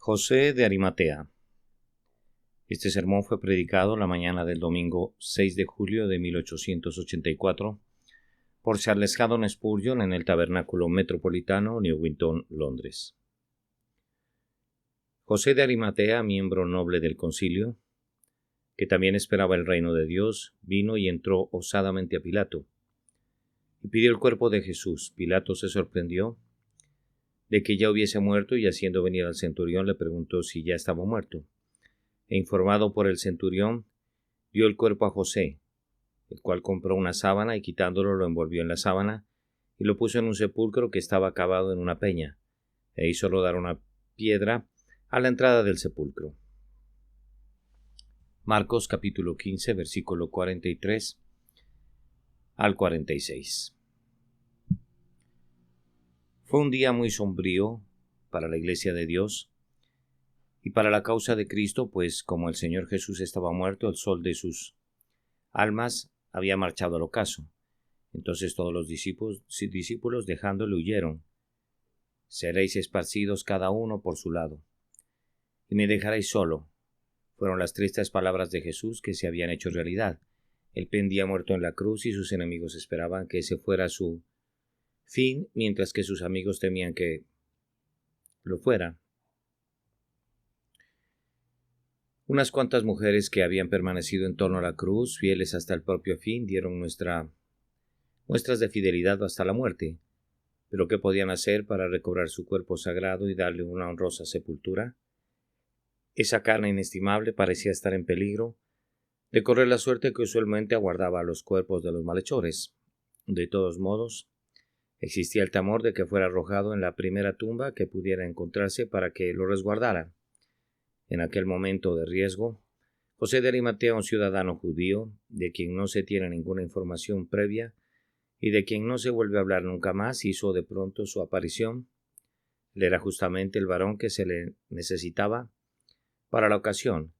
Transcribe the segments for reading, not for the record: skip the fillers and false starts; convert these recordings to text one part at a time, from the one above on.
José de Arimatea. Este sermón fue predicado la mañana del domingo 6 de julio de 1884 por Charles Haddon Spurgeon en el Tabernáculo Metropolitano, Newington, Londres. José de Arimatea, miembro noble del concilio, que también esperaba el reino de Dios, vino y entró osadamente a Pilato, y pidió el cuerpo de Jesús. Pilato se sorprendió de que ya hubiese muerto, y haciendo venir al centurión le preguntó si ya estaba muerto. E informado por el centurión, dio el cuerpo a José, el cual compró una sábana y quitándolo lo envolvió en la sábana y lo puso en un sepulcro que estaba cavado en una peña, e hizo rodar una piedra a la entrada del sepulcro. Marcos capítulo 15, versículo 43 al 46. Fue un día muy sombrío para la Iglesia de Dios y para la causa de Cristo, pues como el Señor Jesús estaba muerto, el sol de sus almas había marchado al ocaso. Entonces todos los discípulos dejándole huyeron. Seréis esparcidos cada uno por su lado, y me dejaréis solo. Fueron las tristes palabras de Jesús que se habían hecho realidad. Él pendía muerto en la cruz y sus enemigos esperaban que ese fuera su fin, mientras que sus amigos temían que lo fuera. Unas cuantas mujeres que habían permanecido en torno a la cruz, fieles hasta el propio fin, dieron muestras de fidelidad hasta la muerte. Pero ¿qué podían hacer para recobrar su cuerpo sagrado y darle una honrosa sepultura? Esa carne inestimable parecía estar en peligro de correr la suerte que usualmente aguardaba a los cuerpos de los malhechores. De todos modos, existía el temor de que fuera arrojado en la primera tumba que pudiera encontrarse para que lo resguardara. En aquel momento de riesgo, José de Arimatea, un ciudadano judío, de quien no se tiene ninguna información previa y de quien no se vuelve a hablar nunca más, hizo de pronto su aparición. Él era justamente el varón que se le necesitaba para la ocasión.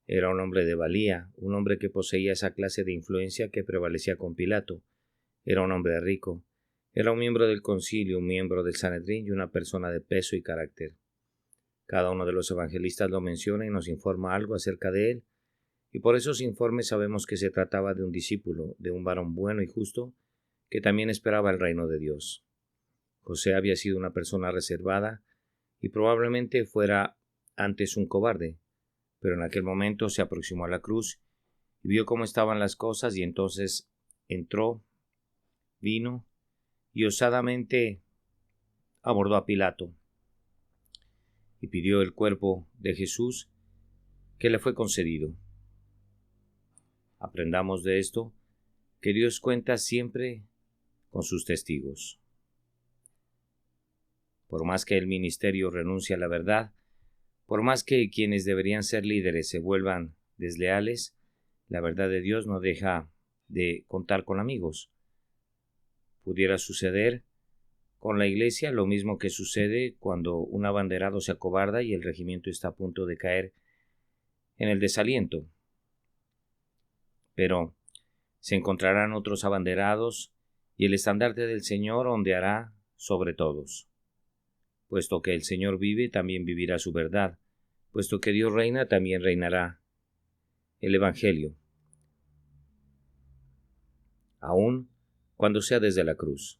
Era un hombre de valía, un hombre que poseía esa clase de influencia que prevalecía con Pilato. Era un hombre rico. Era un miembro del concilio, un miembro del Sanedrín y una persona de peso y carácter. Cada uno de los evangelistas lo menciona y nos informa algo acerca de él, y por esos informes sabemos que se trataba de un discípulo, de un varón bueno y justo, que también esperaba el reino de Dios. José había sido una persona reservada y probablemente fuera antes un cobarde, pero en aquel momento se aproximó a la cruz y vio cómo estaban las cosas, y entonces entró, vino y osadamente abordó a Pilato y pidió el cuerpo de Jesús, que le fue concedido. Aprendamos de esto que Dios cuenta siempre con sus testigos. Por más que el ministerio renuncie a la verdad, por más que quienes deberían ser líderes se vuelvan desleales, la verdad de Dios no deja de contar con amigos. Pudiera suceder con la Iglesia lo mismo que sucede cuando un abanderado se acobarda y el regimiento está a punto de caer en el desaliento. Pero se encontrarán otros abanderados y el estandarte del Señor ondeará sobre todos. Puesto que el Señor vive, también vivirá su verdad. Puesto que Dios reina, también reinará el Evangelio, aun cuando sea desde la cruz.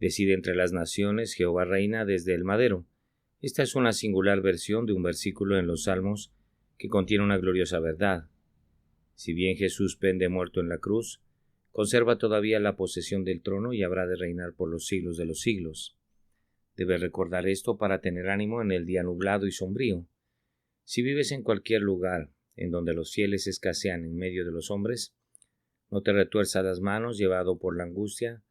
Decide entre las naciones, Jehová reina desde el madero. Esta es una singular versión de un versículo en los Salmos que contiene una gloriosa verdad. Si bien Jesús pende muerto en la cruz, conserva todavía la posesión del trono y habrá de reinar por los siglos de los siglos. Debes recordar esto para tener ánimo en el día nublado y sombrío. Si vives en cualquier lugar en donde los fieles escasean en medio de los hombres, no te retuerzas las manos llevado por la angustia,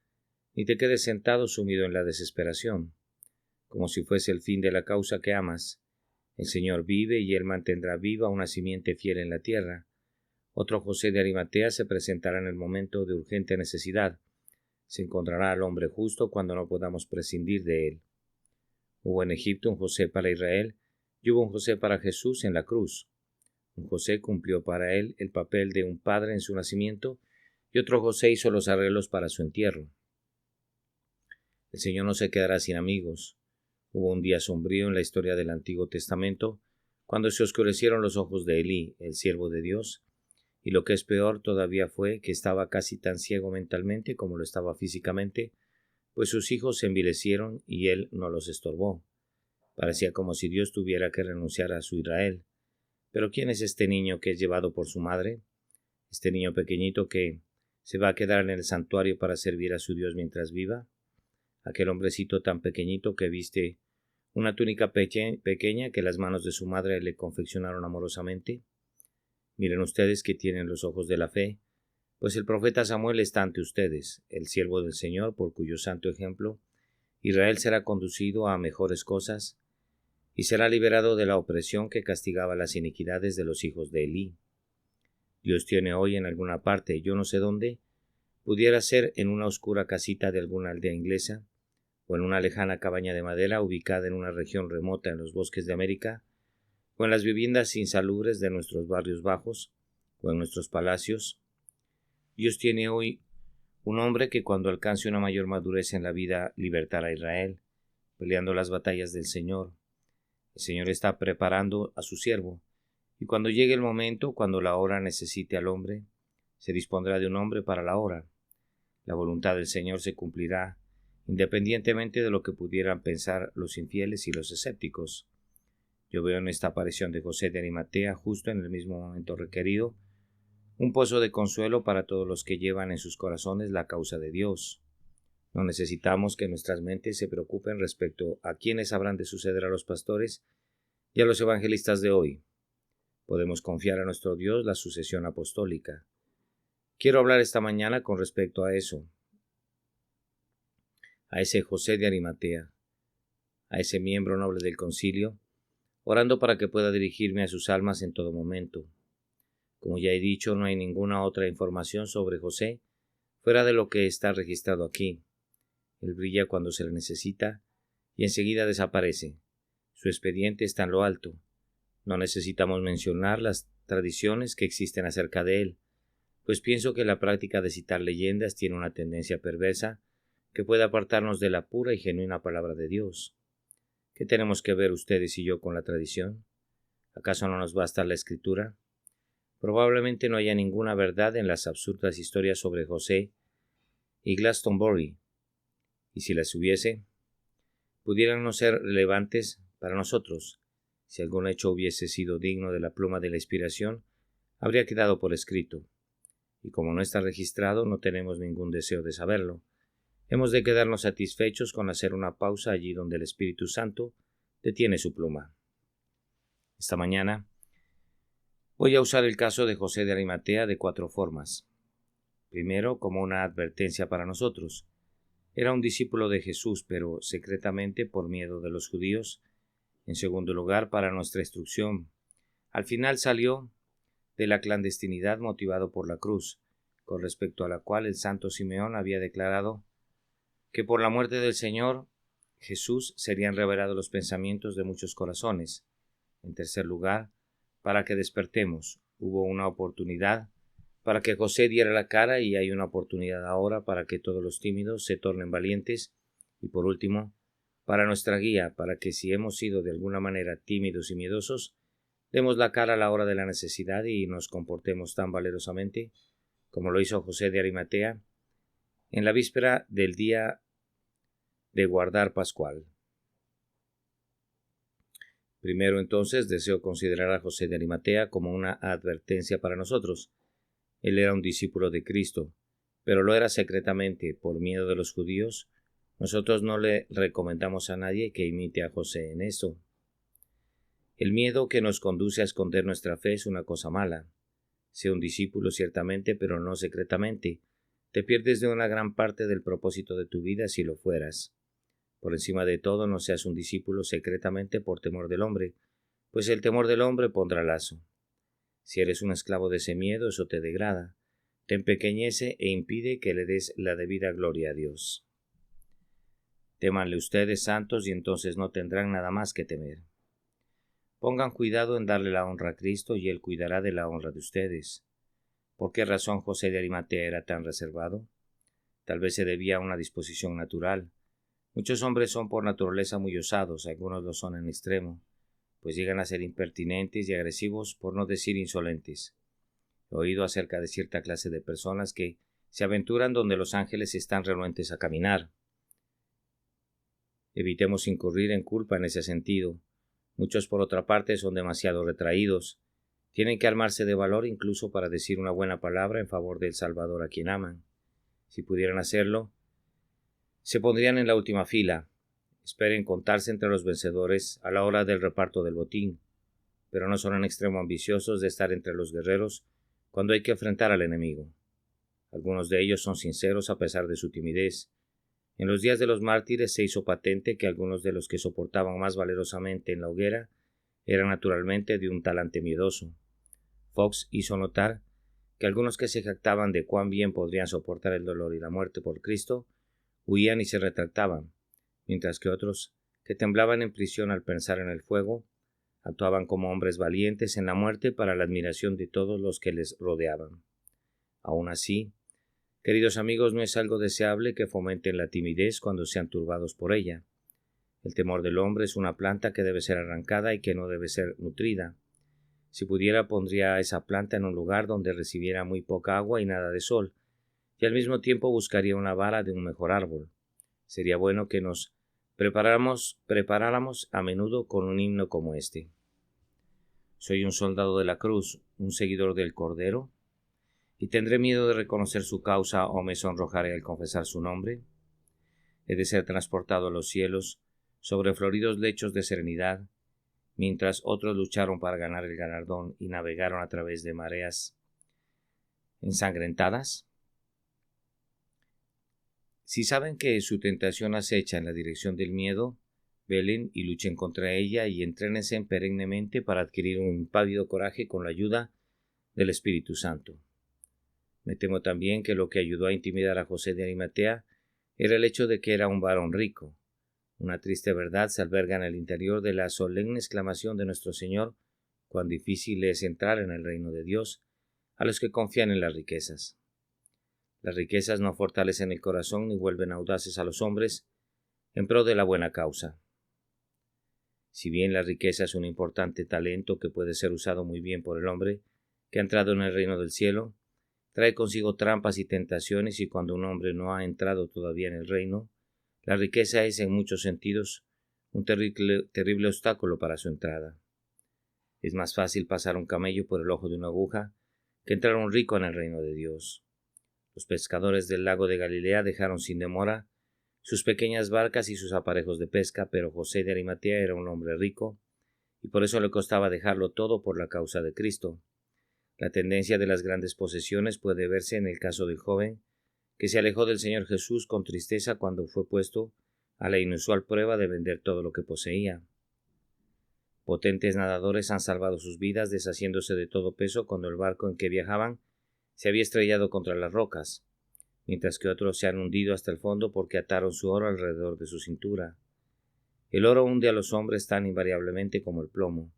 ni te quedes sentado sumido en la desesperación, como si fuese el fin de la causa que amas. El Señor vive y Él mantendrá viva una simiente fiel en la tierra. Otro José de Arimatea se presentará en el momento de urgente necesidad. Se encontrará al hombre justo cuando no podamos prescindir de él. Hubo en Egipto un José para Israel y hubo un José para Jesús en la cruz. Un José cumplió para él el papel de un padre en su nacimiento y otro José hizo los arreglos para su entierro. El Señor no se quedará sin amigos. Hubo un día sombrío en la historia del Antiguo Testamento, cuando se oscurecieron los ojos de Elí, el siervo de Dios, y lo que es peor todavía fue que estaba casi tan ciego mentalmente como lo estaba físicamente, pues sus hijos se envilecieron y él no los estorbó. Parecía como si Dios tuviera que renunciar a su Israel. Pero ¿quién es este niño que es llevado por su madre? Este niño pequeñito que se va a quedar en el santuario para servir a su Dios mientras viva. Aquel hombrecito tan pequeñito que viste una túnica pequeña que las manos de su madre le confeccionaron amorosamente. Miren ustedes que tienen los ojos de la fe, pues el profeta Samuel está ante ustedes, el siervo del Señor, por cuyo santo ejemplo Israel será conducido a mejores cosas y será liberado de la opresión que castigaba las iniquidades de los hijos de Elí. Dios tiene hoy en alguna parte, yo no sé dónde, pudiera ser en una oscura casita de alguna aldea inglesa, o en una lejana cabaña de madera ubicada en una región remota en los bosques de América, o en las viviendas insalubres de nuestros barrios bajos, o en nuestros palacios. Dios tiene hoy un hombre que cuando alcance una mayor madurez en la vida libertará a Israel, peleando las batallas del Señor. El Señor está preparando a su siervo, y cuando llegue el momento, cuando la hora necesite al hombre, se dispondrá de un hombre para la hora. La voluntad del Señor se cumplirá, independientemente de lo que pudieran pensar los infieles y los escépticos. Yo veo en esta aparición de José de Arimatea, justo en el mismo momento requerido, un pozo de consuelo para todos los que llevan en sus corazones la causa de Dios. No necesitamos que nuestras mentes se preocupen respecto a quiénes habrán de suceder a los pastores y a los evangelistas de hoy. Podemos confiar a nuestro Dios la sucesión apostólica. Quiero hablar esta mañana con respecto a eso, a ese José de Arimatea, a ese miembro noble del concilio, orando para que pueda dirigirme a sus almas en todo momento. Como ya he dicho, no hay ninguna otra información sobre José fuera de lo que está registrado aquí. Él brilla cuando se le necesita y enseguida desaparece. Su expediente está en lo alto. No necesitamos mencionar las tradiciones que existen acerca de él, pues pienso que la práctica de citar leyendas tiene una tendencia perversa que puede apartarnos de la pura y genuina palabra de Dios. ¿Qué tenemos que ver ustedes y yo con la tradición? ¿Acaso no nos basta la Escritura? Probablemente no haya ninguna verdad en las absurdas historias sobre José y Glastonbury, y si las hubiese, pudieran no ser relevantes para nosotros. Si algún hecho hubiese sido digno de la pluma de la inspiración, habría quedado por escrito, y como no está registrado, no tenemos ningún deseo de saberlo. Hemos de quedarnos satisfechos con hacer una pausa allí donde el Espíritu Santo detiene su pluma. Esta mañana voy a usar el caso de José de Arimatea de 4 formas. Primero, como una advertencia para nosotros. Era un discípulo de Jesús, pero secretamente por miedo de los judíos. En segundo lugar, para nuestra instrucción. Al final salió de la clandestinidad motivado por la cruz, con respecto a la cual el santo Simeón había declarado que por la muerte del Señor Jesús serían revelados los pensamientos de muchos corazones. En tercer lugar, para que despertemos. Hubo una oportunidad para que José diera la cara y hay una oportunidad ahora para que todos los tímidos se tornen valientes. Y por último, para nuestra guía, para que si hemos sido de alguna manera tímidos y miedosos, demos la cara a la hora de la necesidad y nos comportemos tan valerosamente como lo hizo José de Arimatea en la víspera del día de guardar pascual. Primero entonces deseo considerar a José de Arimatea como una advertencia para nosotros. Él era un discípulo de Cristo, pero lo era secretamente por miedo de los judíos. Nosotros no le recomendamos a nadie que imite a José en esto. El miedo que nos conduce a esconder nuestra fe es una cosa mala. Sé un discípulo ciertamente, pero no secretamente. Te pierdes de una gran parte del propósito de tu vida si lo fueras. Por encima de todo, no seas un discípulo secretamente por temor del hombre, pues el temor del hombre pondrá lazo. Si eres un esclavo de ese miedo, eso te degrada, te empequeñece e impide que le des la debida gloria a Dios. Témanle ustedes, santos, y entonces no tendrán nada más que temer. Pongan cuidado en darle la honra a Cristo y Él cuidará de la honra de ustedes. ¿Por qué razón José de Arimatea era tan reservado? Tal vez se debía a una disposición natural. Muchos hombres son por naturaleza muy osados, algunos lo son en extremo, pues llegan a ser impertinentes y agresivos, por no decir insolentes. He oído acerca de cierta clase de personas que se aventuran donde los ángeles están renuentes a caminar. Evitemos incurrir en culpa en ese sentido. Muchos, por otra parte, son demasiado retraídos. Tienen que armarse de valor incluso para decir una buena palabra en favor del Salvador a quien aman. Si pudieran hacerlo, se pondrían en la última fila. Esperen contarse entre los vencedores a la hora del reparto del botín, pero no son en extremo ambiciosos de estar entre los guerreros cuando hay que enfrentar al enemigo. Algunos de ellos son sinceros a pesar de su timidez. En los días de los mártires se hizo patente que algunos de los que soportaban más valerosamente en la hoguera eran naturalmente de un talante miedoso. Fox hizo notar que algunos que se jactaban de cuán bien podrían soportar el dolor y la muerte por Cristo huían y se retractaban, mientras que otros, que temblaban en prisión al pensar en el fuego, actuaban como hombres valientes en la muerte para la admiración de todos los que les rodeaban. Aun así, queridos amigos, no es algo deseable que fomenten la timidez cuando sean turbados por ella. El temor del hombre es una planta que debe ser arrancada y que no debe ser nutrida. Si pudiera, pondría a esa planta en un lugar donde recibiera muy poca agua y nada de sol, y al mismo tiempo buscaría una vara de un mejor árbol. Sería bueno que nos preparáramos a menudo con un himno como este. Soy un soldado de la cruz, un seguidor del Cordero, y tendré miedo de reconocer su causa o me sonrojaré al confesar su nombre. He de ser transportado a los cielos sobre floridos lechos de serenidad, mientras otros lucharon para ganar el galardón y navegaron a través de mareas ensangrentadas. Si saben que su tentación acecha en la dirección del miedo, velen y luchen contra ella y entrénense perennemente para adquirir un impávido coraje con la ayuda del Espíritu Santo. Me temo también que lo que ayudó a intimidar a José de Arimatea era el hecho de que era un varón rico. Una triste verdad se alberga en el interior de la solemne exclamación de nuestro Señor: cuán difícil es entrar en el reino de Dios a los que confían en las riquezas. Las riquezas no fortalecen el corazón ni vuelven audaces a los hombres en pro de la buena causa. Si bien la riqueza es un importante talento que puede ser usado muy bien por el hombre que ha entrado en el reino del cielo, trae consigo trampas y tentaciones, y cuando un hombre no ha entrado todavía en el reino, la riqueza es en muchos sentidos un terrible obstáculo para su entrada. Es más fácil pasar un camello por el ojo de una aguja que entrar un rico en el reino de Dios. Los pescadores del lago de Galilea dejaron sin demora sus pequeñas barcas y sus aparejos de pesca, pero José de Arimatea era un hombre rico, y por eso le costaba dejarlo todo por la causa de Cristo. La tendencia de las grandes posesiones puede verse en el caso del joven que se alejó del Señor Jesús con tristeza cuando fue puesto a la inusual prueba de vender todo lo que poseía. Potentes nadadores han salvado sus vidas deshaciéndose de todo peso cuando el barco en que viajaban se había estrellado contra las rocas, mientras que otros se han hundido hasta el fondo porque ataron su oro alrededor de su cintura. El oro hunde a los hombres tan invariablemente como el plomo.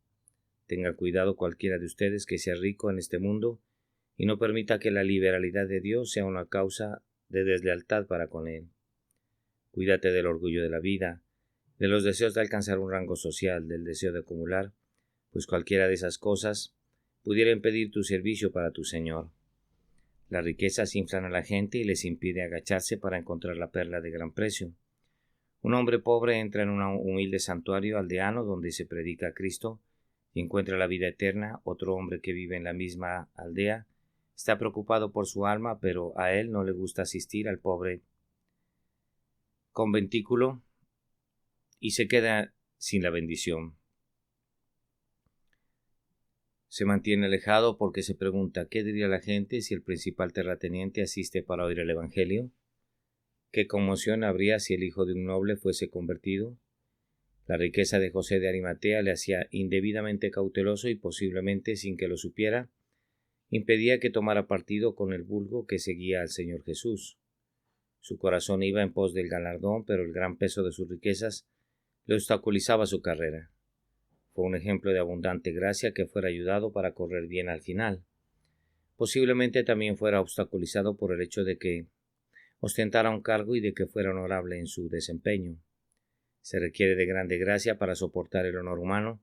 Tenga cuidado cualquiera de ustedes que sea rico en este mundo y no permita que la liberalidad de Dios sea una causa de deslealtad para con él. Cuídate del orgullo de la vida, de los deseos de alcanzar un rango social, del deseo de acumular, pues cualquiera de esas cosas pudiera impedir tu servicio para tu Señor. Las riquezas inflan a la gente y les impide agacharse para encontrar la perla de gran precio. Un hombre pobre entra en un humilde santuario aldeano donde se predica a Cristo y encuentra la vida eterna. Otro hombre que vive en la misma aldea está preocupado por su alma, pero a él no le gusta asistir al pobre conventículo y se queda sin la bendición. Se mantiene alejado porque se pregunta qué diría la gente si el principal terrateniente asiste para oír el Evangelio. ¿Qué conmoción habría si el hijo de un noble fuese convertido? La riqueza de José de Arimatea le hacía indebidamente cauteloso y posiblemente sin que lo supiera, impedía que tomara partido con el vulgo que seguía al Señor Jesús. Su corazón iba en pos del galardón, pero el gran peso de sus riquezas le obstaculizaba su carrera. Fue un ejemplo de abundante gracia que fuera ayudado para correr bien al final. Posiblemente también fuera obstaculizado por el hecho de que ostentara un cargo y de que fuera honorable en su desempeño. Se requiere de grande gracia para soportar el honor humano,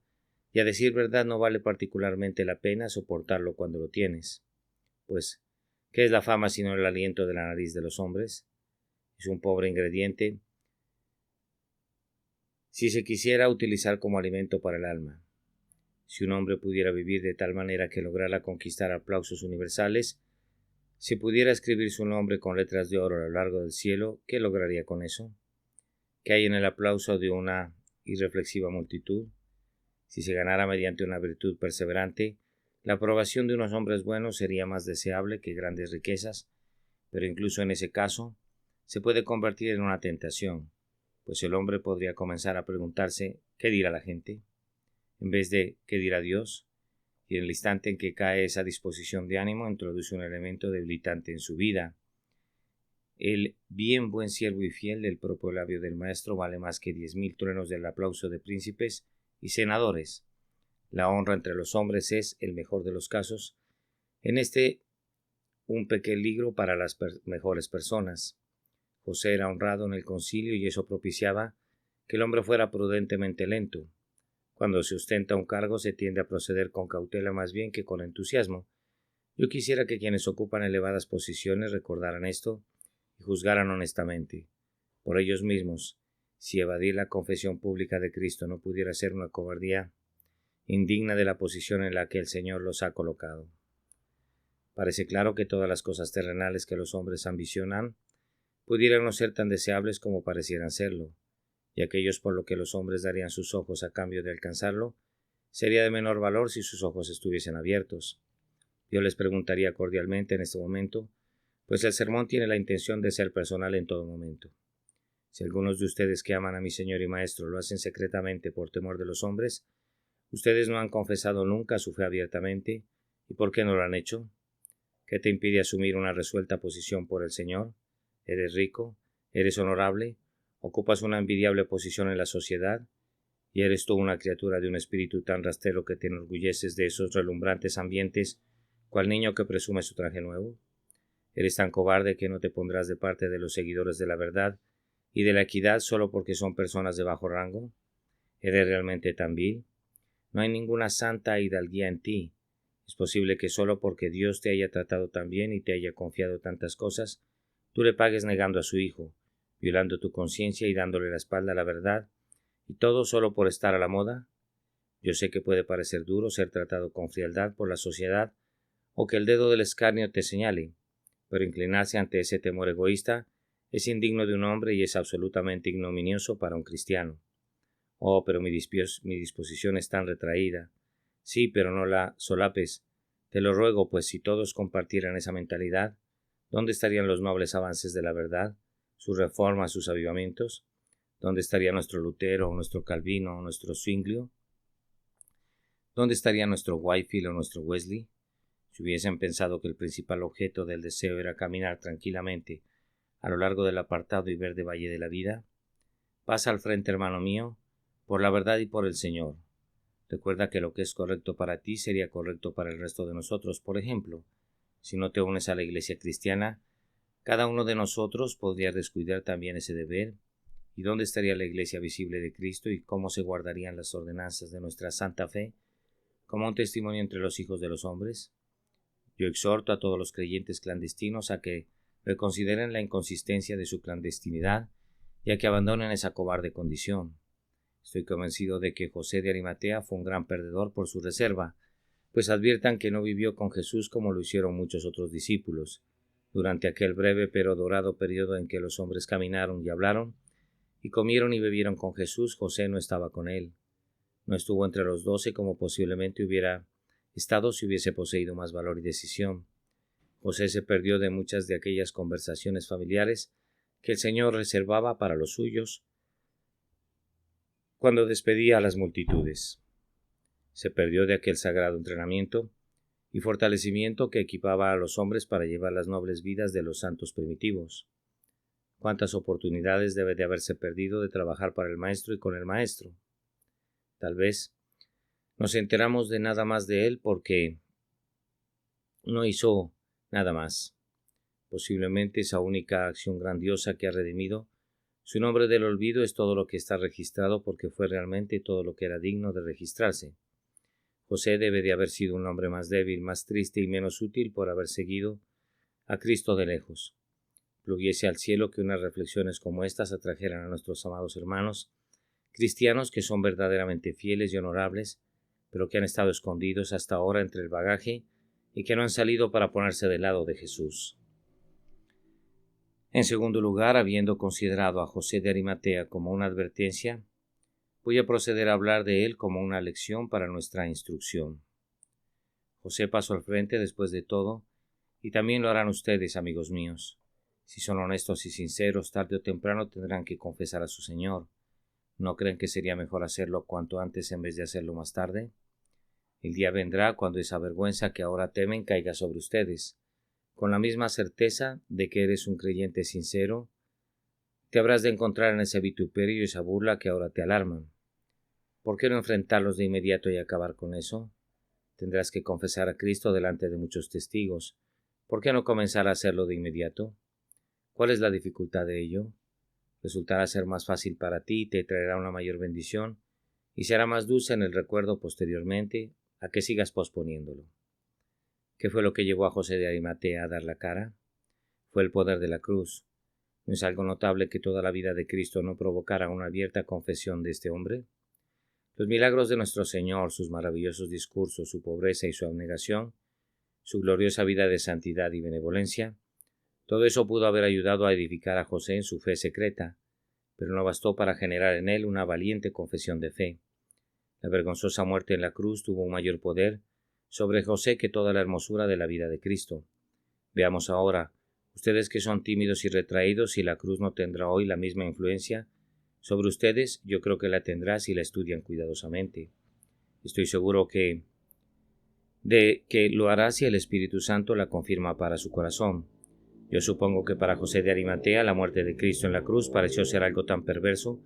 y a decir verdad no vale particularmente la pena soportarlo cuando lo tienes. Pues, ¿qué es la fama sino el aliento de la nariz de los hombres? Es un pobre ingrediente si se quisiera utilizar como alimento para el alma. Si un hombre pudiera vivir de tal manera que lograra conquistar aplausos universales, si pudiera escribir su nombre con letras de oro a lo largo del cielo, ¿qué lograría con eso? ¿Qué hay en el aplauso de una irreflexiva multitud? Si se ganara mediante una virtud perseverante, la aprobación de unos hombres buenos sería más deseable que grandes riquezas, pero incluso en ese caso se puede convertir en una tentación, pues el hombre podría comenzar a preguntarse ¿qué dirá la gente? En vez de ¿qué dirá Dios? Y en el instante en que cae esa disposición de ánimo introduce un elemento debilitante en su vida. El bien buen siervo y fiel del propio labio del maestro vale más que 10.000 truenos del aplauso de príncipes y senadores. La honra entre los hombres es el mejor de los casos. En este, un peligro para las mejores personas. José era honrado en el concilio y eso propiciaba que el hombre fuera prudentemente lento. Cuando se ostenta un cargo se tiende a proceder con cautela más bien que con entusiasmo. Yo quisiera que quienes ocupan elevadas posiciones recordaran esto y juzgaran honestamente, por ellos mismos, si evadir la confesión pública de Cristo no pudiera ser una cobardía indigna de la posición en la que el Señor los ha colocado. Parece claro que todas las cosas terrenales que los hombres ambicionan pudieran no ser tan deseables como parecieran serlo, y aquellos por lo que los hombres darían sus ojos a cambio de alcanzarlo, sería de menor valor si sus ojos estuviesen abiertos. Yo les preguntaría cordialmente en este momento, pues el sermón tiene la intención de ser personal en todo momento. Si algunos de ustedes que aman a mi Señor y Maestro lo hacen secretamente por temor de los hombres, ustedes no han confesado nunca su fe abiertamente, ¿y por qué no lo han hecho? ¿Qué te impide asumir una resuelta posición por el Señor? ¿Eres rico? ¿Eres honorable? ¿Ocupas una envidiable posición en la sociedad? ¿Y eres tú una criatura de un espíritu tan rastrero que te enorgulleces de esos relumbrantes ambientes, cual niño que presume su traje nuevo? ¿Eres tan cobarde que no te pondrás de parte de los seguidores de la verdad y de la equidad solo porque son personas de bajo rango? ¿Eres realmente tan vil? No hay ninguna santa hidalguía en ti. Es posible que solo porque Dios te haya tratado tan bien y te haya confiado tantas cosas, tú le pagues negando a su Hijo, violando tu conciencia y dándole la espalda a la verdad, y todo solo por estar a la moda. Yo sé que puede parecer duro ser tratado con frialdad por la sociedad, o que el dedo del escarnio te señale, pero inclinarse ante ese temor egoísta es indigno de un hombre y es absolutamente ignominioso para un cristiano. Oh, pero mi disposición es tan retraída. Sí, pero no la solapes. Te lo ruego, pues si todos compartieran esa mentalidad, ¿dónde estarían los nobles avances de la verdad, sus reformas, sus avivamientos? ¿Dónde estaría nuestro Lutero, nuestro Calvino, nuestro Zwinglio? ¿Dónde estaría nuestro Whitefield o nuestro Wesley? Si hubiesen pensado que el principal objeto del deseo era caminar tranquilamente a lo largo del apartado y verde valle de la vida, pasa al frente, hermano mío, por la verdad y por el Señor. Recuerda que lo que es correcto para ti sería correcto para el resto de nosotros. Por ejemplo, si no te unes a la iglesia cristiana, cada uno de nosotros podría descuidar también ese deber. ¿Y dónde estaría la iglesia visible de Cristo y cómo se guardarían las ordenanzas de nuestra santa fe como un testimonio entre los hijos de los hombres? Yo exhorto a todos los creyentes clandestinos a que reconsideren la inconsistencia de su clandestinidad y a que abandonen esa cobarde condición. Estoy convencido de que José de Arimatea fue un gran perdedor por su reserva, pues adviertan que no vivió con Jesús como lo hicieron muchos otros discípulos. Durante aquel breve pero dorado periodo en que los hombres caminaron y hablaron, y comieron y bebieron con Jesús, José no estaba con él. No estuvo entre los 12 como posiblemente hubiera estado si hubiese poseído más valor y decisión. José se perdió de muchas de aquellas conversaciones familiares que el Señor reservaba para los suyos cuando despedía a las multitudes. Se perdió de aquel sagrado entrenamiento y fortalecimiento que equipaba a los hombres para llevar las nobles vidas de los santos primitivos. ¿Cuántas oportunidades debe de haberse perdido de trabajar para el Maestro y con el Maestro? Tal vez nos enteramos de nada más de él porque no hizo nada más. Posiblemente esa única acción grandiosa que ha redimido Su nombre del olvido es todo lo que está registrado porque fue realmente todo lo que era digno de registrarse. José debe de haber sido un hombre más débil, más triste y menos útil por haber seguido a Cristo de lejos. Pluguiese al cielo que unas reflexiones como estas atrajeran a nuestros amados hermanos, cristianos que son verdaderamente fieles y honorables, pero que han estado escondidos hasta ahora entre el bagaje y que no han salido para ponerse del lado de Jesús. En segundo lugar, habiendo considerado a José de Arimatea como una advertencia, voy a proceder a hablar de él como una lección para nuestra instrucción. José pasó al frente después de todo, y también lo harán ustedes, amigos míos. Si son honestos y sinceros, tarde o temprano tendrán que confesar a su Señor. ¿No creen que sería mejor hacerlo cuanto antes en vez de hacerlo más tarde? El día vendrá cuando esa vergüenza que ahora temen caiga sobre ustedes. Con la misma certeza de que eres un creyente sincero, te habrás de encontrar en ese vituperio y esa burla que ahora te alarman. ¿Por qué no enfrentarlos de inmediato y acabar con eso? Tendrás que confesar a Cristo delante de muchos testigos. ¿Por qué no comenzar a hacerlo de inmediato? ¿Cuál es la dificultad de ello? Resultará ser más fácil para ti y te traerá una mayor bendición, y será más dulce en el recuerdo posteriormente a que sigas posponiéndolo. ¿Qué fue lo que llevó a José de Arimatea a dar la cara? Fue el poder de la cruz. ¿No es algo notable que toda la vida de Cristo no provocara una abierta confesión de este hombre? Los milagros de nuestro Señor, sus maravillosos discursos, su pobreza y su abnegación, su gloriosa vida de santidad y benevolencia, todo eso pudo haber ayudado a edificar a José en su fe secreta, pero no bastó para generar en él una valiente confesión de fe. La vergonzosa muerte en la cruz tuvo un mayor poder sobre José que toda la hermosura de la vida de Cristo. Veamos ahora, ustedes que son tímidos y retraídos, si la cruz no tendrá hoy la misma influencia sobre ustedes, yo creo que la tendrá si la estudian cuidadosamente. Estoy seguro de que lo hará si el Espíritu Santo la confirma para su corazón. Yo supongo que para José de Arimatea la muerte de Cristo en la cruz pareció ser algo tan perverso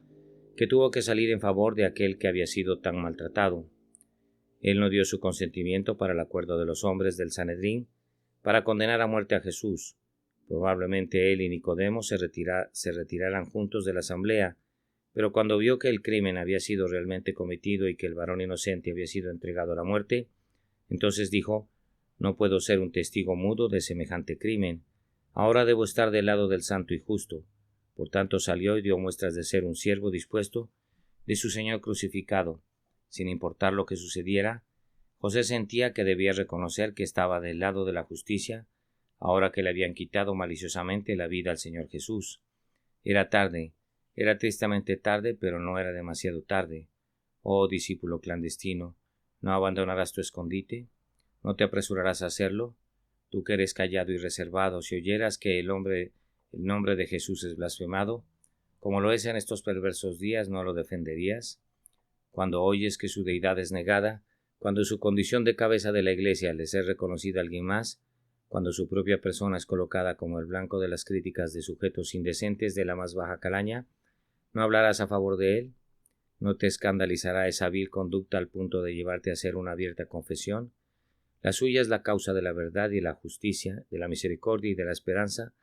que tuvo que salir en favor de aquel que había sido tan maltratado. Él no dio su consentimiento para el acuerdo de los hombres del Sanedrín para condenar a muerte a Jesús. Probablemente él y Nicodemo se retiraran juntos de la asamblea, pero cuando vio que el crimen había sido realmente cometido y que el varón inocente había sido entregado a la muerte, entonces dijo: «No puedo ser un testigo mudo de semejante crimen. Ahora debo estar del lado del santo y justo». Por tanto salió y dio muestras de ser un siervo dispuesto de su Señor crucificado. Sin importar lo que sucediera, José sentía que debía reconocer que estaba del lado de la justicia, ahora que le habían quitado maliciosamente la vida al Señor Jesús. Era tarde, era tristemente tarde, pero no era demasiado tarde. Oh discípulo clandestino, ¿no abandonarás tu escondite? ¿No te apresurarás a hacerlo? Tú que eres callado y reservado, si oyeras que el nombre de Jesús es blasfemado, como lo es en estos perversos días, ¿no lo defenderías? Cuando oyes que su deidad es negada, cuando su condición de cabeza de la Iglesia les es reconocida a alguien más, cuando su propia persona es colocada como el blanco de las críticas de sujetos indecentes de la más baja calaña, ¿no hablarás a favor de él? ¿No te escandalizará esa vil conducta al punto de llevarte a hacer una abierta confesión? La suya es la causa de la verdad y la justicia, de la misericordia y de la esperanza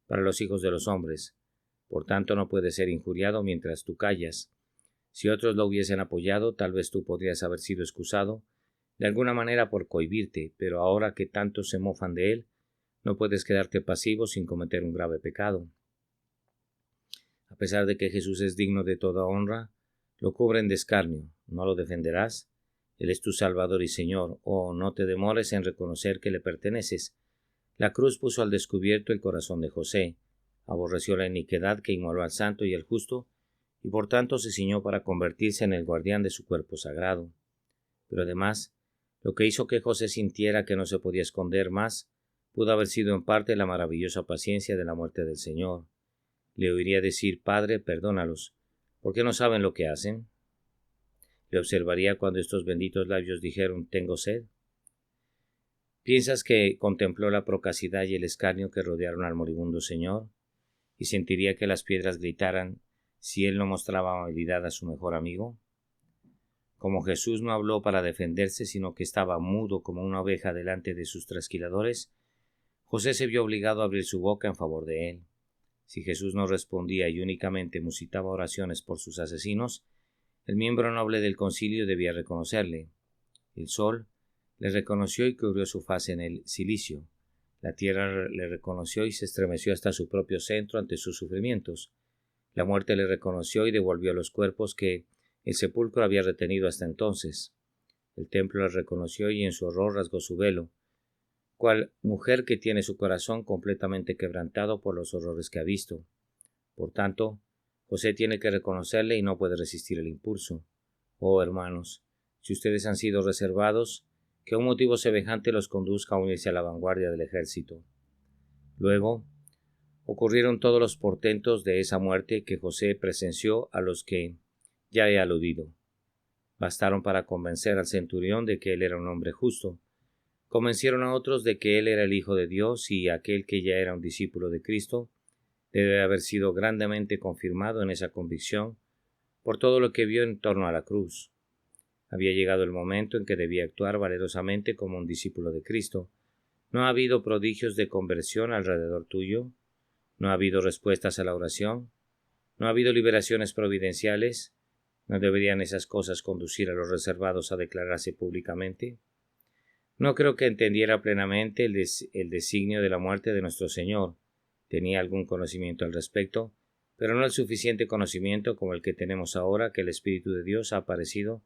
para los hijos de los hombres. Por tanto, no puede ser injuriado mientras tú callas. Si otros lo hubiesen apoyado, tal vez tú podrías haber sido excusado, de alguna manera por cohibirte, pero ahora que tantos se mofan de él, no puedes quedarte pasivo sin cometer un grave pecado. A pesar de que Jesús es digno de toda honra, lo cubren de escarnio. ¿No lo defenderás? Él es tu Salvador y Señor. Oh, no te demores en reconocer que le perteneces. La cruz puso al descubierto el corazón de José. Aborreció la iniquidad que inmoló al santo y el justo, y por tanto se ciñó para convertirse en el guardián de su cuerpo sagrado. Pero además, lo que hizo que José sintiera que no se podía esconder más, pudo haber sido en parte la maravillosa paciencia de la muerte del Señor. Le oiría decir: «Padre, perdónalos, porque no saben lo que hacen». Le observaría cuando estos benditos labios dijeron: «Tengo sed». ¿Piensas que contempló la procacidad y el escarnio que rodearon al moribundo Señor? ¿Y sentiría que las piedras gritaran si él no mostraba amabilidad a su mejor amigo? Como Jesús no habló para defenderse, sino que estaba mudo como una oveja delante de sus trasquiladores, José se vio obligado a abrir su boca en favor de él. Si Jesús no respondía y únicamente musitaba oraciones por sus asesinos, el miembro noble del concilio debía reconocerle. El sol le reconoció y cubrió su faz en el cilicio. La tierra le reconoció y se estremeció hasta su propio centro ante sus sufrimientos. La muerte le reconoció y devolvió los cuerpos que el sepulcro había retenido hasta entonces. El templo le reconoció y en su horror rasgó su velo, cual mujer que tiene su corazón completamente quebrantado por los horrores que ha visto. Por tanto, José tiene que reconocerle y no puede resistir el impulso. Oh hermanos, si ustedes han sido reservados, que un motivo semejante los conduzca a unirse a la vanguardia del ejército. Luego, ocurrieron todos los portentos de esa muerte que José presenció, a los que ya he aludido. Bastaron para convencer al centurión de que él era un hombre justo. Convencieron a otros de que él era el Hijo de Dios, y aquel que ya era un discípulo de Cristo debe haber sido grandemente confirmado en esa convicción por todo lo que vio en torno a la cruz. Había llegado el momento en que debía actuar valerosamente como un discípulo de Cristo. ¿No ha habido prodigios de conversión alrededor tuyo? ¿No ha habido respuestas a la oración? ¿No ha habido liberaciones providenciales? ¿No deberían esas cosas conducir a los reservados a declararse públicamente? No creo que entendiera plenamente el designio de la muerte de nuestro Señor. Tenía algún conocimiento al respecto, pero no el suficiente conocimiento como el que tenemos ahora, que el Espíritu de Dios ha aparecido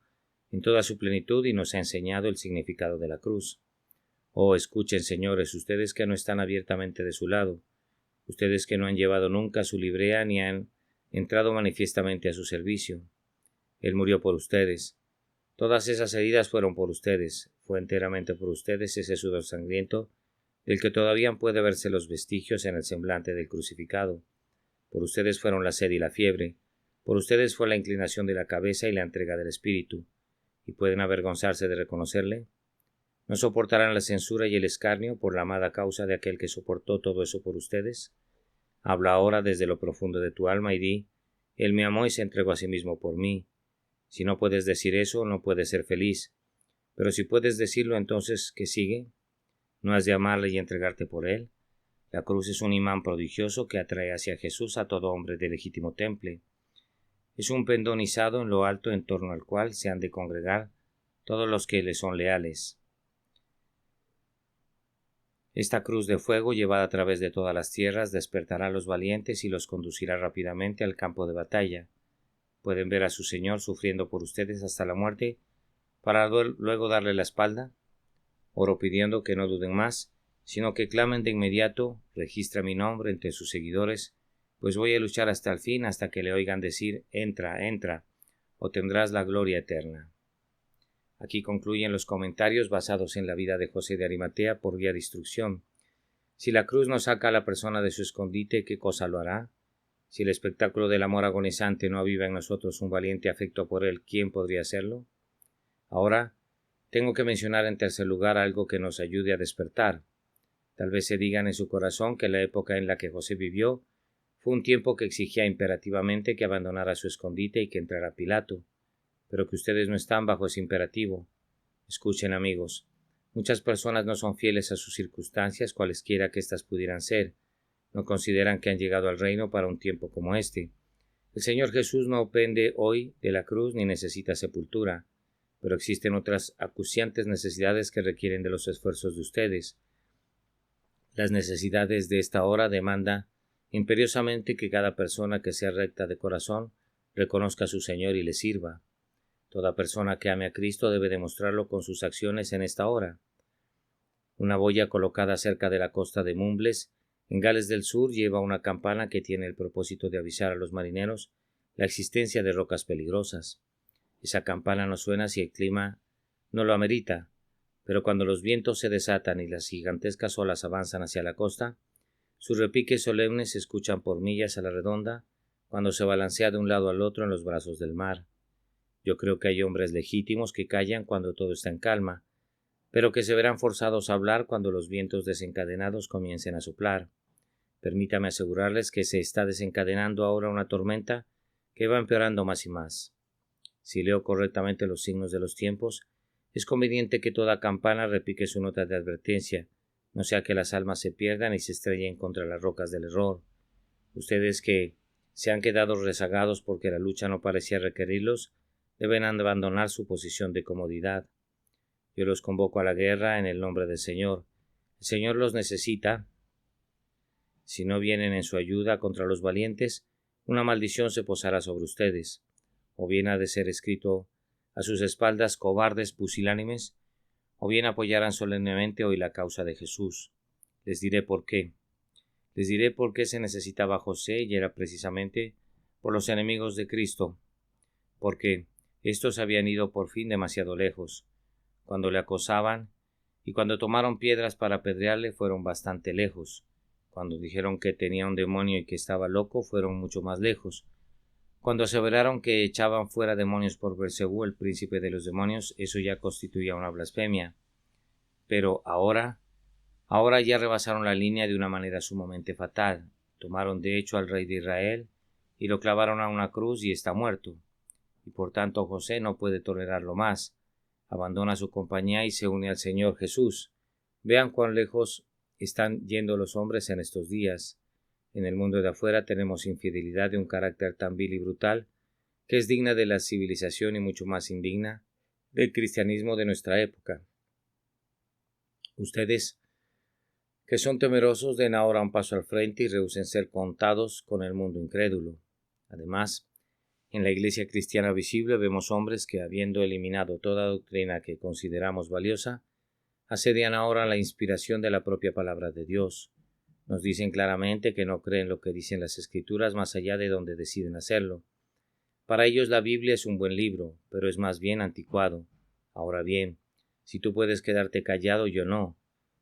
en toda su plenitud y nos ha enseñado el significado de la cruz. Oh, escuchen, señores, ustedes que no están abiertamente de su lado, ustedes que no han llevado nunca su librea ni han entrado manifiestamente a su servicio. Él murió por ustedes. Todas esas heridas fueron por ustedes. Fue enteramente por ustedes ese sudor sangriento del que todavía puede verse los vestigios en el semblante del crucificado. Por ustedes fueron la sed y la fiebre. Por ustedes fue la inclinación de la cabeza y la entrega del espíritu. ¿Y pueden avergonzarse de reconocerle? ¿No soportarán la censura y el escarnio por la amada causa de aquel que soportó todo eso por ustedes? Habla ahora desde lo profundo de tu alma y di: Él me amó y se entregó a sí mismo por mí. Si no puedes decir eso, no puedes ser feliz. Pero si puedes decirlo, entonces, ¿qué sigue? ¿No has de amarle y entregarte por él? La cruz es un imán prodigioso que atrae hacia Jesús a todo hombre de legítimo temple. Es un pendón izado en lo alto en torno al cual se han de congregar todos los que le son leales. Esta cruz de fuego, llevada a través de todas las tierras, despertará a los valientes y los conducirá rápidamente al campo de batalla. Pueden ver a su Señor sufriendo por ustedes hasta la muerte, para luego darle la espalda. Oro pidiendo que no duden más, sino que clamen de inmediato: registra mi nombre entre sus seguidores, pues voy a luchar hasta el fin, hasta que le oigan decir: entra, entra, o tendrás la gloria eterna. Aquí concluyen los comentarios basados en la vida de José de Arimatea por vía de instrucción. Si la cruz no saca a la persona de su escondite, ¿qué cosa lo hará? Si el espectáculo del amor agonizante no aviva en nosotros un valiente afecto por él, ¿quién podría hacerlo? Ahora, tengo que mencionar en tercer lugar algo que nos ayude a despertar. Tal vez se digan en su corazón que la época en la que José vivió fue un tiempo que exigía imperativamente que abandonara su escondite y que entrara Pilato, pero que ustedes no están bajo ese imperativo. Escuchen, amigos, muchas personas no son fieles a sus circunstancias, cualesquiera que éstas pudieran ser. No consideran que han llegado al reino para un tiempo como este. El Señor Jesús no pende hoy de la cruz ni necesita sepultura, pero existen otras acuciantes necesidades que requieren de los esfuerzos de ustedes. Las necesidades de esta hora demandan imperiosamente que cada persona que sea recta de corazón reconozca a su Señor y le sirva. Toda persona que ame a Cristo debe demostrarlo con sus acciones en esta hora. Una boya colocada cerca de la costa de Mumbles, en Gales del Sur, lleva una campana que tiene el propósito de avisar a los marineros la existencia de rocas peligrosas. Esa campana no suena si el clima no lo amerita, pero cuando los vientos se desatan y las gigantescas olas avanzan hacia la costa, sus repiques solemnes se escuchan por millas a la redonda cuando se balancea de un lado al otro en los brazos del mar. Yo creo que hay hombres legítimos que callan cuando todo está en calma, pero que se verán forzados a hablar cuando los vientos desencadenados comiencen a soplar. Permítame asegurarles que se está desencadenando ahora una tormenta que va empeorando más y más. Si leo correctamente los signos de los tiempos, es conveniente que toda campana repique su nota de advertencia, no sea que las almas se pierdan y se estrellen contra las rocas del error. Ustedes que se han quedado rezagados porque la lucha no parecía requerirlos, deben abandonar su posición de comodidad. Yo los convoco a la guerra en el nombre del Señor. El Señor los necesita. Si no vienen en su ayuda contra los valientes, una maldición se posará sobre ustedes. O bien ha de ser escrito a sus espaldas: cobardes pusilánimes, o bien apoyarán solemnemente hoy la causa de Jesús. Les diré por qué. Les diré por qué se necesitaba a José, y era precisamente por los enemigos de Cristo, porque estos habían ido por fin demasiado lejos. Cuando le acosaban y cuando tomaron piedras para apedrearle, fueron bastante lejos. Cuando dijeron que tenía un demonio y que estaba loco, fueron mucho más lejos. Cuando aseveraron que echaban fuera demonios por Beelzebú, el príncipe de los demonios, eso ya constituía una blasfemia. Pero ahora ya rebasaron la línea de una manera sumamente fatal. Tomaron de hecho al rey de Israel y lo clavaron a una cruz y está muerto. Y por tanto José no puede tolerarlo más. Abandona su compañía y se une al Señor Jesús. Vean cuán lejos están yendo los hombres en estos días. En el mundo de afuera tenemos infidelidad de un carácter tan vil y brutal que es digna de la civilización y mucho más indigna del cristianismo de nuestra época. Ustedes, que son temerosos, den ahora un paso al frente y rehúsen ser contados con el mundo incrédulo. Además, en la Iglesia cristiana visible vemos hombres que, habiendo eliminado toda doctrina que consideramos valiosa, asedian ahora la inspiración de la propia palabra de Dios. Nos dicen claramente que no creen lo que dicen las Escrituras más allá de donde deciden hacerlo. Para ellos la Biblia es un buen libro, pero es más bien anticuado. Ahora bien, si tú puedes quedarte callado, yo no.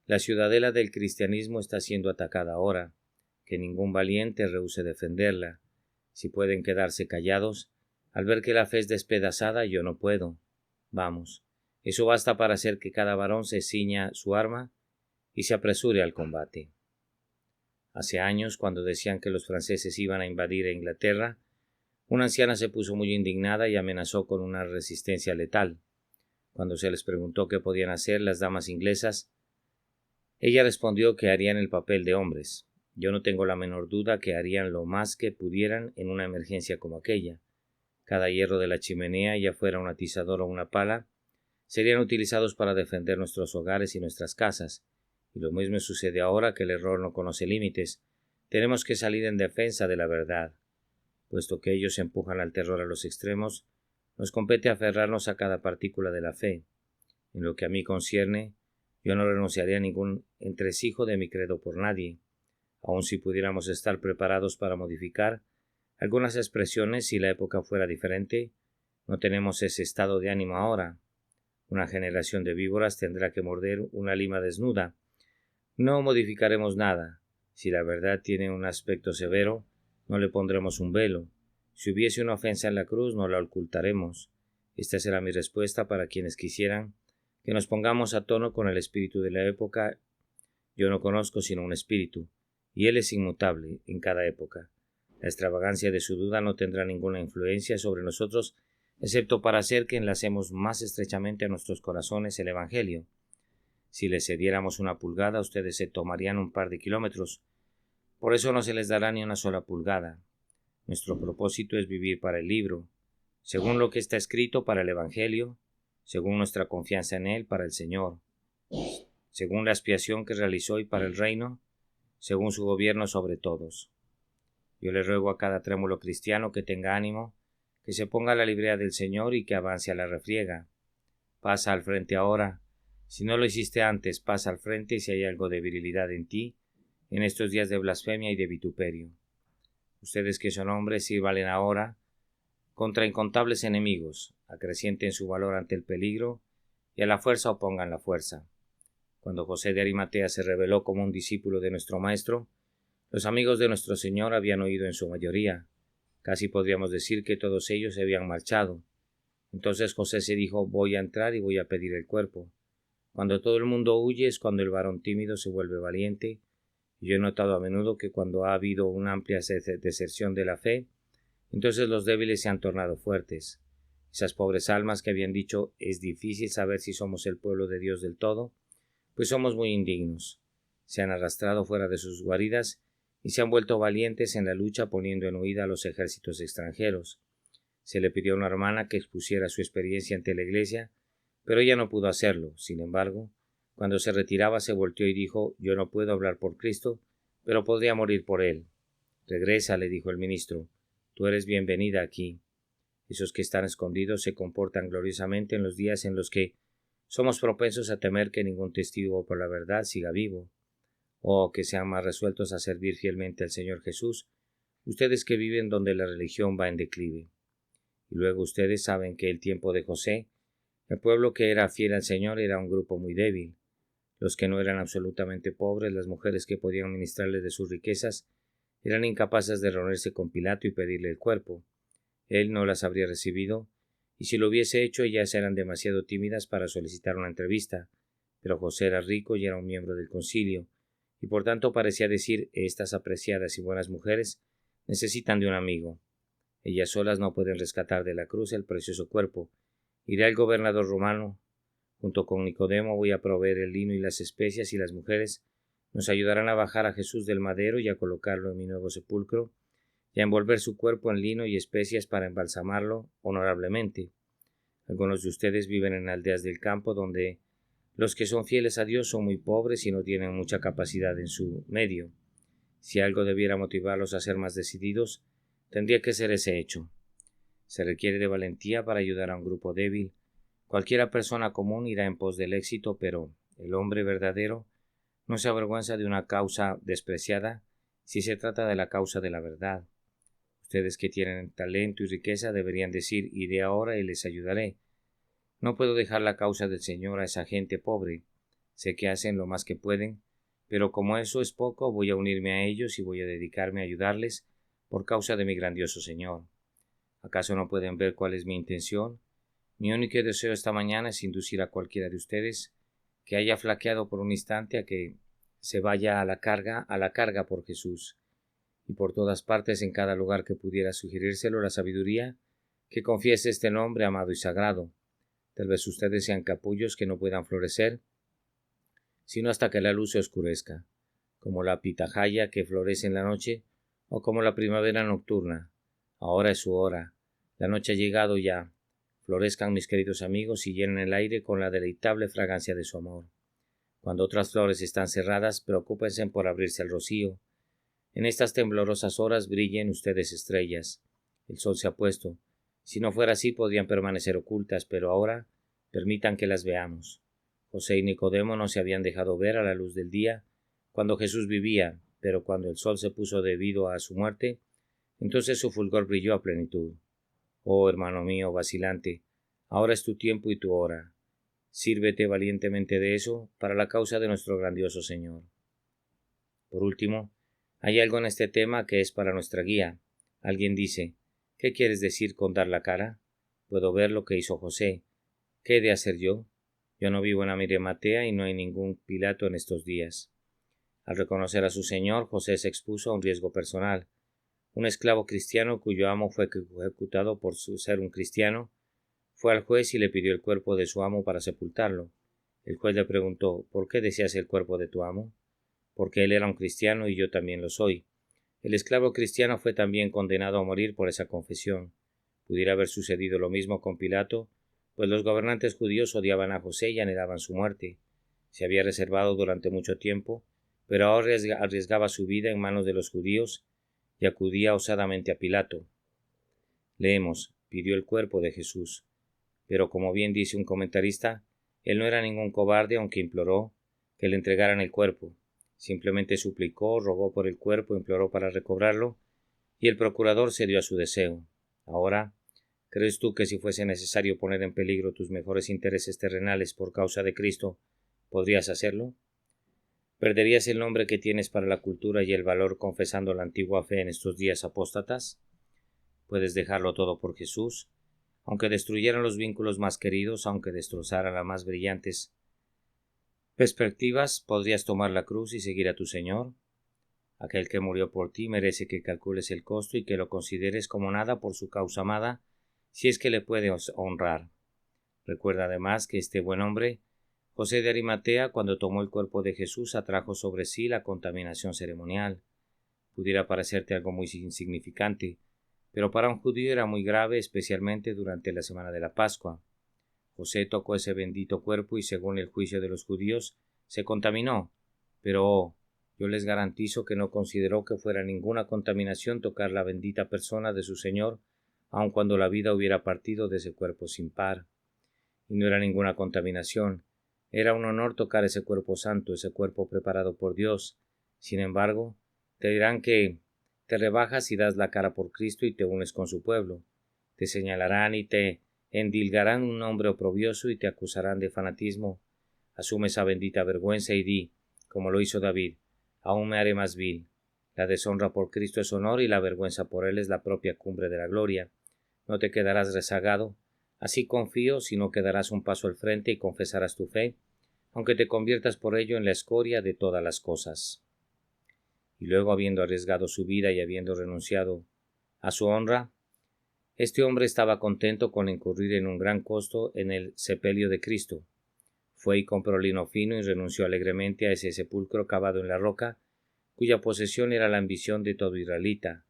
La ciudadela del cristianismo está siendo atacada ahora. Que ningún valiente rehúse defenderla. Si pueden quedarse callados, al ver que la fe es despedazada, yo no puedo. Vamos, eso basta para hacer que cada varón se ciña su arma y se apresure al combate. Hace años, cuando decían que los franceses iban a invadir Inglaterra, una anciana se puso muy indignada y amenazó con una resistencia letal. Cuando se les preguntó qué podían hacer las damas inglesas, ella respondió que harían el papel de hombres. Yo no tengo la menor duda que harían lo más que pudieran en una emergencia como aquella. Cada hierro de la chimenea, ya fuera un atizador o una pala, serían utilizados para defender nuestros hogares y nuestras casas. Y lo mismo sucede ahora, que el error no conoce límites. Tenemos que salir en defensa de la verdad. Puesto que ellos empujan al terror a los extremos, nos compete aferrarnos a cada partícula de la fe. En lo que a mí concierne, yo no renunciaría a ningún entresijo de mi credo por nadie. Aun si pudiéramos estar preparados para modificar algunas expresiones si la época fuera diferente, no tenemos ese estado de ánimo ahora. Una generación de víboras tendrá que morder una lima desnuda. No modificaremos nada. Si la verdad tiene un aspecto severo, no le pondremos un velo. Si hubiese una ofensa en la cruz, no la ocultaremos. Esta será mi respuesta para quienes quisieran que nos pongamos a tono con el espíritu de la época. Yo no conozco sino un espíritu, y él es inmutable en cada época. La extravagancia de su duda no tendrá ninguna influencia sobre nosotros, excepto para hacer que enlacemos más estrechamente a nuestros corazones el Evangelio. Si les cediéramos una pulgada, ustedes se tomarían un par de kilómetros. Por eso no se les dará ni una sola pulgada. Nuestro propósito es vivir para el libro, según lo que está escrito, para el Evangelio, según nuestra confianza en él, para el Señor, según la expiación que realizó y para el reino, según su gobierno sobre todos. Yo le ruego a cada trémulo cristiano que tenga ánimo, que se ponga a la librea del Señor y que avance a la refriega. Pasa al frente ahora. Si no lo hiciste antes, pasa al frente, y si hay algo de virilidad en ti, en estos días de blasfemia y de vituperio. Ustedes que son hombres, sírvalen ahora contra incontables enemigos, acrecienten su valor ante el peligro, y a la fuerza opongan la fuerza. Cuando José de Arimatea se reveló como un discípulo de nuestro Maestro, los amigos de nuestro Señor habían oído en su mayoría. Casi podríamos decir que todos ellos se habían marchado. Entonces José se dijo: voy a entrar y voy a pedir el cuerpo. Cuando todo el mundo huye es cuando el varón tímido se vuelve valiente, y yo he notado a menudo que cuando ha habido una amplia deserción de la fe, entonces los débiles se han tornado fuertes. Esas pobres almas que habían dicho: es difícil saber si somos el pueblo de Dios del todo, pues somos muy indignos, se han arrastrado fuera de sus guaridas y se han vuelto valientes en la lucha poniendo en huida a los ejércitos extranjeros. Se le pidió a una hermana que expusiera su experiencia ante la iglesia, pero ella no pudo hacerlo. Sin embargo, cuando se retiraba se volteó y dijo: «Yo no puedo hablar por Cristo, pero podría morir por él». «Regresa», le dijo el ministro, «tú eres bienvenida aquí». Esos que están escondidos se comportan gloriosamente en los días en los que somos propensos a temer que ningún testigo por la verdad siga vivo, o que sean más resueltos a servir fielmente al Señor Jesús, ustedes que viven donde la religión va en declive. Y luego ustedes saben que el tiempo de José, el pueblo que era fiel al Señor era un grupo muy débil. Los que no eran absolutamente pobres, las mujeres que podían ministrarles de sus riquezas, eran incapaces de reunirse con Pilato y pedirle el cuerpo. Él no las habría recibido, y si lo hubiese hecho ellas eran demasiado tímidas para solicitar una entrevista, pero José era rico y era un miembro del concilio, y por tanto parecía decir: estas apreciadas y buenas mujeres necesitan de un amigo. Ellas solas no pueden rescatar de la cruz el precioso cuerpo. Iré al gobernador romano. Junto con Nicodemo voy a proveer el lino y las especias, y las mujeres nos ayudarán a bajar a Jesús del madero y a colocarlo en mi nuevo sepulcro, y a envolver su cuerpo en lino y especias para embalsamarlo honorablemente. Algunos de ustedes viven en aldeas del campo donde los que son fieles a Dios son muy pobres y no tienen mucha capacidad en su medio. Si algo debiera motivarlos a ser más decididos, tendría que ser ese hecho. Se requiere de valentía para ayudar a un grupo débil. Cualquiera persona común irá en pos del éxito, pero el hombre verdadero no se avergüenza de una causa despreciada si se trata de la causa de la verdad. Ustedes que tienen talento y riqueza deberían decir: iré ahora y les ayudaré. No puedo dejar la causa del Señor a esa gente pobre. Sé que hacen lo más que pueden, pero como eso es poco, voy a unirme a ellos y voy a dedicarme a ayudarles por causa de mi grandioso Señor. ¿Acaso no pueden ver cuál es mi intención? Mi único deseo esta mañana es inducir a cualquiera de ustedes que haya flaqueado por un instante a que se vaya a la carga por Jesús, y por todas partes, en cada lugar que pudiera sugerírselo la sabiduría, que confiese este nombre amado y sagrado. Tal vez ustedes sean capullos que no puedan florecer, sino hasta que la luz se oscurezca, como la pitahaya que florece en la noche, o como la primavera nocturna. Ahora es su hora, la noche ha llegado ya. Florezcan, mis queridos amigos, y llenen el aire con la deleitable fragancia de su amor. Cuando otras flores están cerradas, preocúpense por abrirse al rocío. En estas temblorosas horas brillen ustedes estrellas. El sol se ha puesto. Si no fuera así podrían permanecer ocultas, pero ahora permitan que las veamos. José y Nicodemo no se habían dejado ver a la luz del día cuando Jesús vivía, pero cuando el sol se puso debido a su muerte, entonces su fulgor brilló a plenitud. Oh, hermano mío vacilante, ahora es tu tiempo y tu hora. Sírvete valientemente de eso para la causa de nuestro grandioso Señor. Por último, hay algo en este tema que es para nuestra guía. Alguien dice: ¿qué quieres decir con dar la cara? Puedo ver lo que hizo José. ¿Qué he de hacer yo? Yo no vivo en Arimatea y no hay ningún Pilato en estos días. Al reconocer a su Señor, José se expuso a un riesgo personal. Un esclavo cristiano cuyo amo fue ejecutado por ser un cristiano, fue al juez y le pidió el cuerpo de su amo para sepultarlo. El juez le preguntó: ¿por qué deseas el cuerpo de tu amo? Porque él era un cristiano y yo también lo soy. El esclavo cristiano fue también condenado a morir por esa confesión. Pudiera haber sucedido lo mismo con Pilato, pues los gobernantes judíos odiaban a José y anhelaban su muerte. Se había reservado durante mucho tiempo, pero ahora arriesgaba su vida en manos de los judíos y acudía osadamente a Pilato. Leemos: pidió el cuerpo de Jesús. Pero como bien dice un comentarista, él no era ningún cobarde, aunque imploró que le entregaran el cuerpo. Simplemente suplicó, rogó por el cuerpo, imploró para recobrarlo, y el procurador cedió a su deseo. Ahora, ¿crees tú que si fuese necesario poner en peligro tus mejores intereses terrenales por causa de Cristo, podrías hacerlo? ¿Perderías el nombre que tienes para la cultura y el valor confesando la antigua fe en estos días apóstatas? ¿Puedes dejarlo todo por Jesús? Aunque destruyeran los vínculos más queridos, aunque destrozaran las más brillantes perspectivas, ¿podrías tomar la cruz y seguir a tu Señor? Aquel que murió por ti merece que calcules el costo y que lo consideres como nada por su causa amada, si es que le puedes honrar. Recuerda además que este buen hombre, José de Arimatea, cuando tomó el cuerpo de Jesús, atrajo sobre sí la contaminación ceremonial. Pudiera parecerte algo muy insignificante, pero para un judío era muy grave, especialmente durante la semana de la Pascua. José tocó ese bendito cuerpo y, según el juicio de los judíos, se contaminó, pero yo les garantizo que no consideró que fuera ninguna contaminación tocar la bendita persona de su Señor, aun cuando la vida hubiera partido de ese cuerpo sin par. Y no era ninguna contaminación, era un honor tocar ese cuerpo santo, ese cuerpo preparado por Dios. Sin embargo, te dirán que te rebajas y das la cara por Cristo y te unes con su pueblo. Te señalarán y te endilgarán un nombre oprobioso y te acusarán de fanatismo. Asume esa bendita vergüenza y di, como lo hizo David, aún me haré más vil. La deshonra por Cristo es honor y la vergüenza por él es la propia cumbre de la gloria. No te quedarás rezagado. Así confío, si no quedarás un paso al frente y confesarás tu fe, aunque te conviertas por ello en la escoria de todas las cosas. Y luego, habiendo arriesgado su vida y habiendo renunciado a su honra, este hombre estaba contento con incurrir en un gran costo en el sepelio de Cristo. Fue y compró lino fino y renunció alegremente a ese sepulcro cavado en la roca, cuya posesión era la ambición de todo israelita,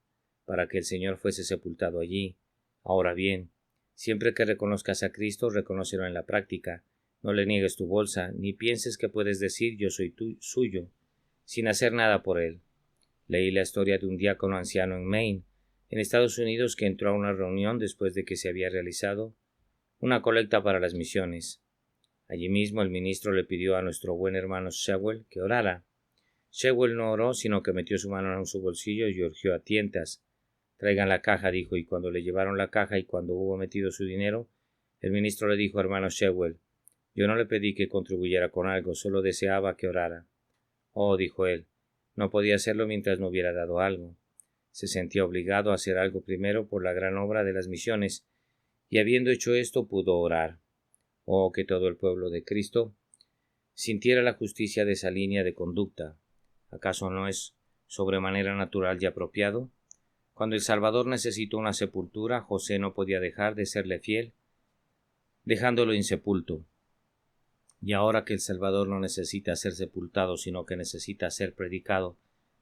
para que el Señor fuese sepultado allí. Ahora bien, siempre que reconozcas a Cristo, reconócelo en la práctica. No le niegues tu bolsa, ni pienses que puedes decir yo soy suyo, sin hacer nada por él. Leí la historia de un diácono anciano en Maine, en Estados Unidos, que entró a una reunión después de que se había realizado una colecta para las misiones. Allí mismo el ministro le pidió a nuestro buen hermano Shewell que orara. Shewell no oró, sino que metió su mano en su bolsillo y urgió a tientas. Traigan la caja, dijo, y cuando le llevaron la caja y cuando hubo metido su dinero, el ministro le dijo, hermano Shewell, yo no le pedí que contribuyera con algo, solo deseaba que orara. Oh, dijo él, no podía hacerlo mientras no hubiera dado algo. Se sentía obligado a hacer algo primero por la gran obra de las misiones, y habiendo hecho esto pudo orar. Oh, que todo el pueblo de Cristo sintiera la justicia de esa línea de conducta. ¿Acaso no es sobremanera natural y apropiado? Cuando el Salvador necesitó una sepultura, José no podía dejar de serle fiel, dejándolo insepulto. Y ahora que el Salvador no necesita ser sepultado, sino que necesita ser predicado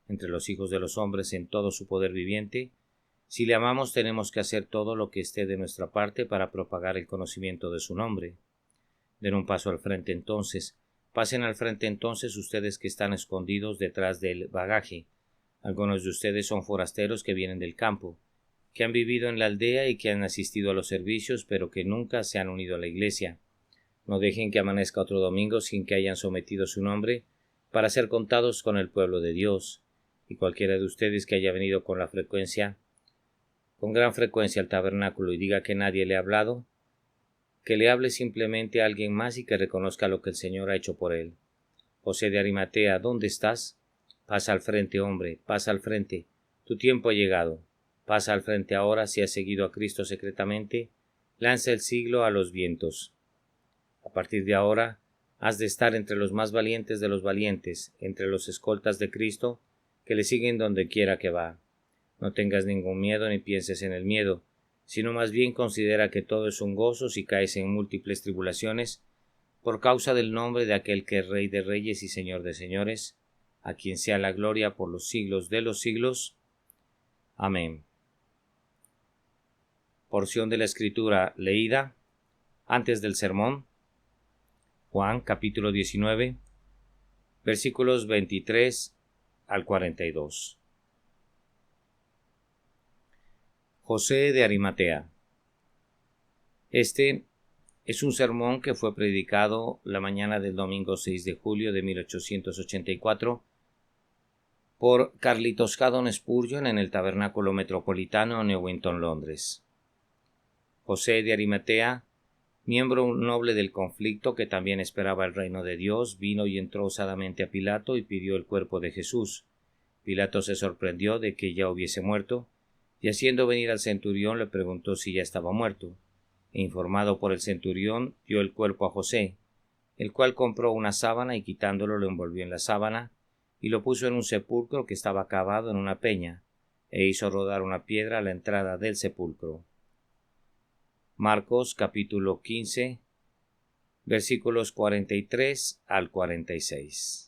entre los hijos de los hombres en todo su poder viviente, si le amamos tenemos que hacer todo lo que esté de nuestra parte para propagar el conocimiento de su nombre. Den un paso al frente entonces, pasen al frente entonces ustedes que están escondidos detrás del bagaje. Algunos de ustedes son forasteros que vienen del campo, que han vivido en la aldea y que han asistido a los servicios, pero que nunca se han unido a la iglesia. No dejen que amanezca otro domingo sin que hayan sometido su nombre para ser contados con el pueblo de Dios. Y cualquiera de ustedes que haya venido con gran frecuencia al tabernáculo y diga que nadie le ha hablado, que le hable simplemente a alguien más y que reconozca lo que el Señor ha hecho por él. José de Arimatea, ¿dónde estás? Pasa al frente, hombre, pasa al frente. Tu tiempo ha llegado. Pasa al frente ahora si has seguido a Cristo secretamente. Lanza el siglo a los vientos. A partir de ahora, has de estar entre los más valientes de los valientes, entre los escoltas de Cristo, que le siguen donde quiera que va. No tengas ningún miedo ni pienses en el miedo, sino más bien considera que todo es un gozo si caes en múltiples tribulaciones, por causa del nombre de aquel que es Rey de Reyes y Señor de Señores, a quien sea la gloria por los siglos de los siglos. Amén. Porción de la Escritura leída antes del sermón. Juan capítulo 19, versículos 23 al 42. José de Arimatea. Este es un sermón que fue predicado la mañana del domingo 6 de julio de 1884 por Carlitos Haddon Spurgeon en el Tabernáculo Metropolitano en Newington, Londres. José de Arimatea, miembro noble del conflicto que también esperaba el reino de Dios, vino y entró osadamente a Pilato y pidió el cuerpo de Jesús. Pilato se sorprendió de que ya hubiese muerto, y haciendo venir al centurión le preguntó si ya estaba muerto. E informado por el centurión, dio el cuerpo a José, el cual compró una sábana y quitándolo lo envolvió en la sábana, y lo puso en un sepulcro que estaba cavado en una peña, e hizo rodar una piedra a la entrada del sepulcro. Marcos capítulo 15, versículos 43 al 46.